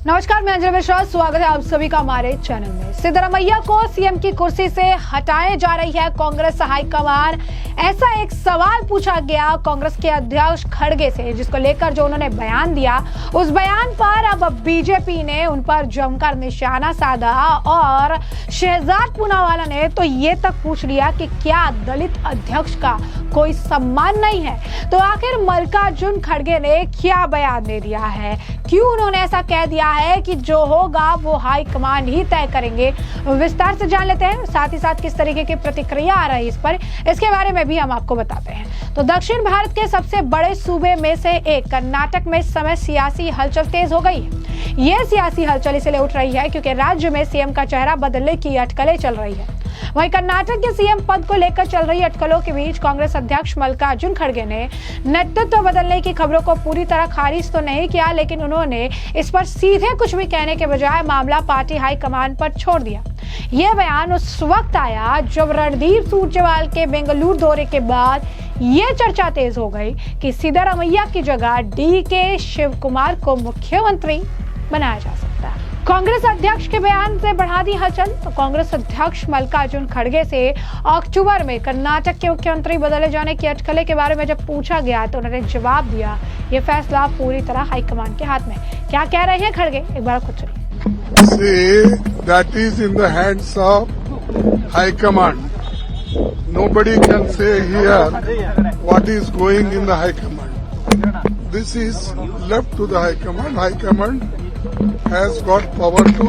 नमस्कार, मैं अंजलि मिश्रा, स्वागत है आप सभी का हमारे चैनल में। सिद्धरामैया को सीएम की कुर्सी से हटाए जा रही है कांग्रेस हाईकमान। ऐसा एक सवाल पूछा गया कांग्रेस के अध्यक्ष खड़गे से, जिसको लेकर जो उन्होंने बयान दिया, उस बयान पर अब बीजेपी ने उन पर जमकर निशाना साधा और शहजाद पूनावाला ने तो ये तक पूछ लिया कि क्या दलित अध्यक्ष का कोई सम्मान नहीं है। तो आखिर मल्लिकार्जुन खड़गे ने क्या बयान दे दिया है, क्यों उन्होंने ऐसा कह दिया है कि जो होगा वो हाईकमान ही तय करेंगे, विस्तार से जान लेते हैं। साथ ही साथ किस तरीके की प्रतिक्रिया आ रही है इस पर, इसके बारे में भी हम आपको बताते हैं। तो दक्षिण भारत के सबसे बड़े सूबे में से एक कर्नाटक में इस समय सियासी हलचल तेज हो गई है। ये सियासी हलचल इसलिए उठ रही है क्योंकि राज्य में सीएम का चेहरा बदलने की अटकलें चल रही है। वहीं कर्नाटक के सीएम पद को लेकर चल रही अटकलों के बीच कांग्रेस अध्यक्ष मल्लिकार्जुन खड़गे ने नेतृत्व बदलने की खबरों को पूरी तरह खारिज तो नहीं किया, लेकिन उन्होंने इस पर सीधे कुछ भी कहने के बजाय मामला पार्टी हाईकमान पर छोड़ दिया। यह बयान उस वक्त आया जब रणदीप सुरजेवाला के बेंगलुरु दौरे के बाद ये चर्चा तेज हो गई कि सिद्धरामैया की जगह डीके शिव कुमार को मुख्यमंत्री बनाया जा सकता है। कांग्रेस अध्यक्ष के बयान से बढ़ा दी हलचल। तो कांग्रेस अध्यक्ष मल्लिकार्जुन खड़गे से अक्टूबर में कर्नाटक के मुख्यमंत्री बदले जाने की अटकलें के बारे में जब पूछा गया तो उन्होंने जवाब दिया, ये फैसला पूरी तरह हाईकमान के हाथ में। क्या कह रहे हैं खड़गे, एक बार खुद सुनिए। That is in the hands of High Command. Nobody can say here what is going in the High Command. This is left to the High Command. High Command has got power to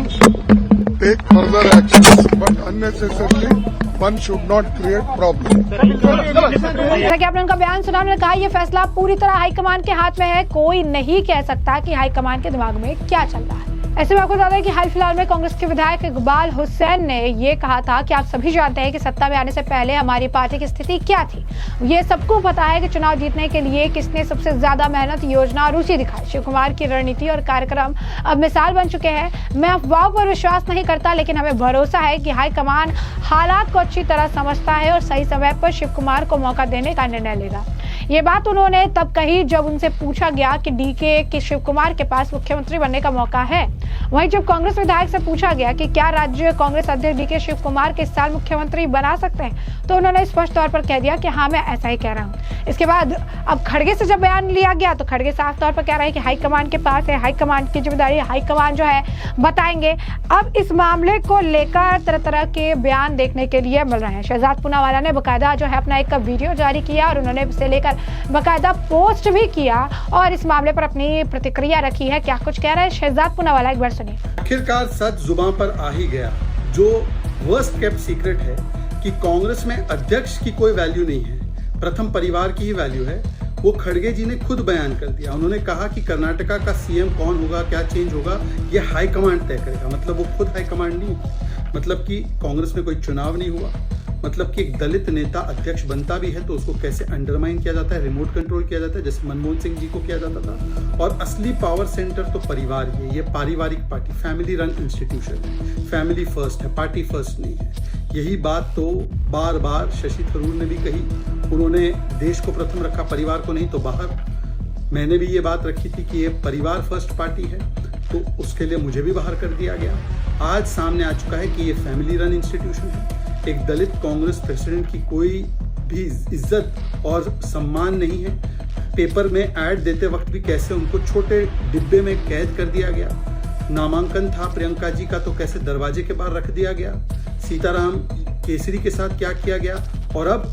take further actions, but unnecessarily one should not create problem. जैसा कि आपने उनका बयान सुना, उन्होंने कहा यह फैसला पूरी तरह हाईकमान के हाथ में है। कोई नहीं कह सकता कि हाईकमान के दिमाग में क्या चल रहा है। ऐसे में आपको बता दें कि हाल फिलहाल में कांग्रेस के विधायक इकबाल हुसैन ने ये कहा था कि आप सभी जानते हैं कि सत्ता में आने से पहले हमारी पार्टी की स्थिति क्या थी। ये सबको पता है कि चुनाव जीतने के लिए किसने सबसे ज्यादा मेहनत, योजना और रुचि दिखाई। शिव कुमार की रणनीति और कार्यक्रम अब मिसाल बन चुके हैं। मैं अफवाहों पर विश्वास नहीं करता, लेकिन हमें भरोसा है कि हाईकमान हालात को अच्छी तरह समझता है और सही समय पर शिव कुमार को मौका देने का निर्णय लेगा। ये बात उन्होंने तब कही जब उनसे पूछा गया कि डीके के शिव कुमार के पास मुख्यमंत्री बनने का मौका है। वहीं जब कांग्रेस विधायक से पूछा गया कि क्या राज्य कांग्रेस अध्यक्ष डीके शिव कुमार के इस साल मुख्यमंत्री बना सकते हैं, तो उन्होंने स्पष्ट तौर पर कह दिया कि हाँ, मैं ऐसा ही कह रहा हूँ। इसके बाद अब खड़गे से जब बयान लिया गया तो खड़गे साफ तौर पर कह रहे हैं कि हाईकमान के पास है, हाईकमान की जिम्मेदारी, हाईकमान जो है बताएंगे। अब इस मामले को लेकर तरह तरह के बयान देखने के लिए मिल रहे हैं। शहजाद पूनावाला ने बाकायदा जो है अपना एक वीडियो जारी किया और उन्होंने इसे लेकर बाकायदा पोस्ट भी किया और इस मामले पर अपनी प्रतिक्रिया रखी है। क्या कुछ कह रहे हैं शहजाद पूनावाला, एक बार सुनिए। आखिरकार सच जुबान पर आ ही गया। जो वर्स्ट केप्ट सीक्रेट है कि कांग्रेस में अध्यक्ष की कोई वैल्यू नहीं है, प्रथम परिवार की ही वैल्यू है, वो खड़गे जी ने खुद बयान कर दिया। उन्होंने कहा कि कर्नाटका का सीएम कौन होगा, क्या चेंज होगा, ये हाईकमांड तय करेगा। मतलब वो खुद हाईकमांड नहीं, मतलब कि कांग्रेस में कोई चुनाव नहीं हुआ, मतलब कि एक दलित नेता अध्यक्ष बनता भी है तो उसको कैसे अंडरमाइन किया जाता है, रिमोट कंट्रोल किया जाता है, जैसे मनमोहन सिंह जी को किया जाता था। और असली पावर सेंटर तो परिवार ही है। ये पारिवारिक पार्टी, फैमिली रन इंस्टीट्यूशन है, फैमिली फर्स्ट है, पार्टी फर्स्ट नहीं है। यही बात तो बार बार शशि थरूर ने भी कही। उन्होंने देश को प्रथम रखा, परिवार को नहीं। तो बाहर मैंने भी ये बात रखी थी कि ये परिवार फर्स्ट पार्टी है, तो उसके लिए मुझे भी बाहर कर दिया गया। आज सामने आ चुका है कि ये फैमिली रन इंस्टीट्यूशन है। एक दलित कांग्रेस प्रेसिडेंट की कोई भी इज्जत और सम्मान नहीं है। पेपर में ऐड देते वक्त भी कैसे उनको छोटे डिब्बे में कैद कर दिया गया। नामांकन था प्रियंका जी का तो कैसे दरवाजे के बाहर रख दिया गया। सीताराम केसरी के साथ क्या किया गया। और अब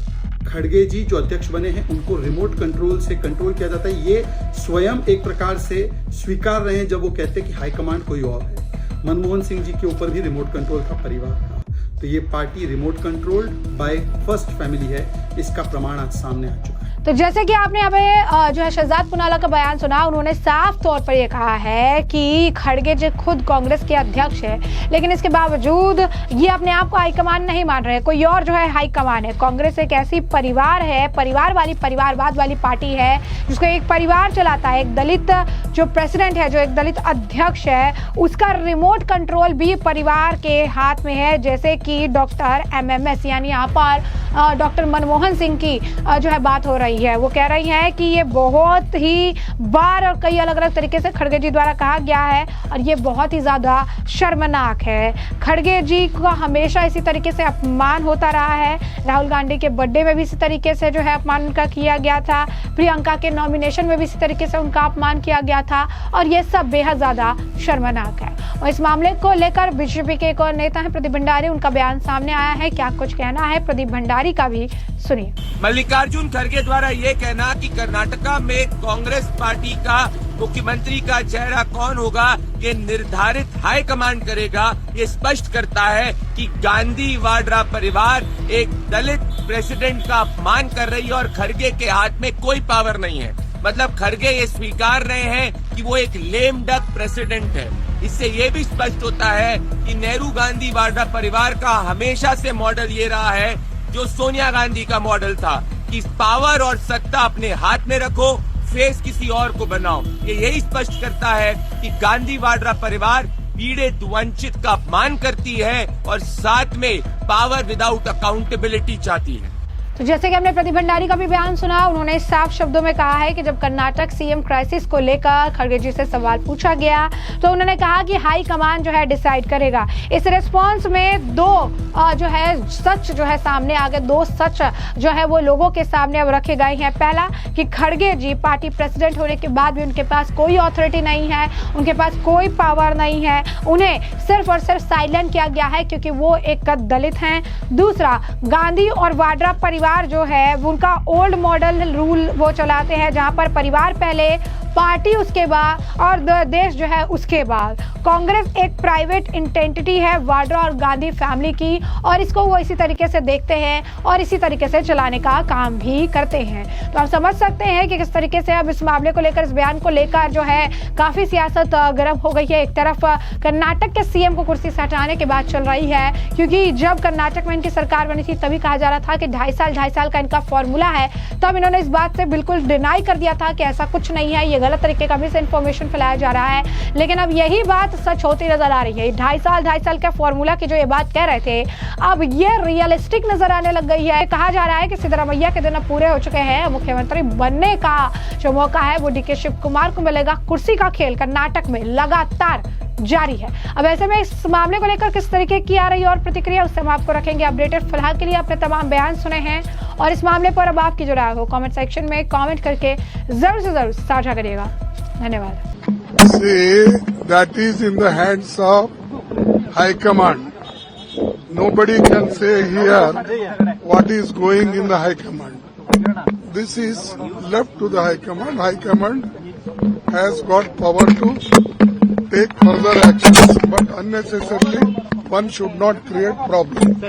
खड़गे जी जो अध्यक्ष बने हैं उनको रिमोट कंट्रोल से कंट्रोल किया जाता है। ये स्वयं एक प्रकार से स्वीकार रहे हैं जब वो कहते हैं कि हाईकमांड कोई और है। मनमोहन सिंह जी के ऊपर भी रिमोट कंट्रोल था परिवार का। तो ये party remote controlled by first family है, इसका प्रमाण आज सामने आ चुका है। तो जैसे कि आपने हमें जो है शहजाद पूनावाला का बयान सुना, उन्होंने साफ तौर पर यह कहा है कि खड़गे जी खुद कांग्रेस के अध्यक्ष है, लेकिन इसके बावजूद ये अपने आप को हाईकमान नहीं मान रहे। कोई और जो है हाईकमान है। कांग्रेस एक ऐसी परिवार है, परिवारवाद वाली पार्टी है जिसको एक परिवार चलाता है। एक दलित जो प्रेसिडेंट है, जो एक दलित अध्यक्ष है, उसका रिमोट कंट्रोल भी परिवार के हाथ में है। जैसे कि डॉक्टर MMS यानी यहाँ पर डॉक्टर मनमोहन सिंह की जो है बात हो रही है। वो कह रही है कि ये बहुत ही बार और कई अलग अलग तरीके से खड़गे जी द्वारा कहा गया है और ये बहुत ही ज्यादा शर्मनाक है। खड़गे जी का हमेशा इसी तरीके से अपमान होता रहा है। राहुल गांधी के बर्थडे में भी इसी तरीके से जो है अपमान उनका किया गया था, प्रियंका के नॉमिनेशन में भी इसी तरीके से उनका अपमान किया गया था और ये सब बेहद ज्यादा शर्मनाक है। और इस मामले को लेकर बीजेपी के एक और नेता है प्रदीप भंडारी, उनका बयान सामने आया है। क्या कुछ कहना है प्रदीप भंडारी का भी सुनिए। मल्लिकार्जुन खड़गे द्वारा ये कहना कि कर्नाटका में कांग्रेस पार्टी का मुख्यमंत्री का चेहरा कौन होगा ये निर्धारित हाईकमांड करेगा, ये स्पष्ट करता है कि गांधी वाड्रा परिवार एक दलित प्रेसिडेंट का अपमान कर रही है और खड़गे के हाथ में कोई पावर नहीं है। मतलब खड़गे ये स्वीकार रहे हैं कि वो एक लेम डक प्रेसिडेंट है। इससे ये भी स्पष्ट होता है कि नेहरू गांधी वाड्रा परिवार का हमेशा से मॉडल ये रहा है जो सोनिया गांधी का मॉडल था कि पावर और सत्ता अपने हाथ में रखो, फेस किसी और को बनाओ। ये यही स्पष्ट करता है कि गांधी वाड्रा परिवार पीड़ित वंचित का अपमान करती है और साथ में पावर विदाउट अकाउंटेबिलिटी चाहती है। तो जैसे कि हमने प्रदीप भंडारी का भी बयान सुना, उन्होंने साफ शब्दों में कहा है कि जब कर्नाटक सीएम क्राइसिस को लेकर खड़गे जी से सवाल पूछा गया तो उन्होंने कहा कि हाई कमान जो है डिसाइड करेगा। इस रिस्पांस में दो जो है सच जो है सामने आ गए, दो सच जो है वो लोगों के सामने अब रखे गए हैं। पहला कि खड़गे जी पार्टी प्रेसिडेंट होने के बाद भी उनके पास कोई अथॉरिटी नहीं है, उनके पास कोई पावर नहीं है, उन्हें सिर्फ और सिर्फ साइलेंट किया गया है क्योंकि वो एक दलित हैं। दूसरा, गांधी और वाड्रा परिवार जो है उनका ओल्ड मॉडल रूल वो चलाते हैं जहां पर परिवार पहले, पार्टी उसके बाद और देश जो है उसके बाद। कांग्रेस एक प्राइवेट एंटिटी है वाड्रा और गांधी फैमिली की और इसको वो इसी तरीके से देखते हैं और इसी तरीके से चलाने का काम भी करते हैं। तो आप समझ सकते हैं कि किस तरीके से अब इस मामले को लेकर, इस बयान को लेकर जो है काफी सियासत गर्म हो गई है। एक तरफ कर्नाटक के सीएम को कुर्सी से हटाने की बात चल रही है क्योंकि जब कर्नाटक में इनकी सरकार बनी थी तभी कहा जा रहा था कि 2.5 साल का इनका फॉर्मूला है। तब इन्होंने इस बात से बिल्कुल डिनाई कर दिया था कि ऐसा कुछ नहीं है, ये गलत तरीके का मिस इन्फॉर्मेशन फैलाया जा रहा है। लेकिन अब यही बात सच होती नजर आ रही है। 2.5 साल के फॉर्मूला की जो ये बात कह रहे थे अब ये रियलिस्टिक नजर आने लग गई है। कहा जा रहा है कि सिद्धरामैया के दिन अब पूरे हो चुके हैं, मुख्यमंत्री बनने का जो मौका है वो डीके शिव कुमार को मिलेगा। कुर्सी का खेल कर्नाटक में लगातार जारी है। अब ऐसे में इस मामले को लेकर किस तरीके की आ रही है और प्रतिक्रिया, उससे हम आपको रखेंगे अपडेटेड। फिलहाल के लिए आपने तमाम बयान सुने हैं और इस मामले पर अब आपकी जो राय हो कमेंट सेक्शन में कमेंट करके जरूर से जरूर साझा करिएगा। धन्यवाद। Say that is in the hands of High Command. Nobody can say here what is going in the High Command. This is left to the High Command. High Command has got power to take further actions, but unnecessarily one should not create problems.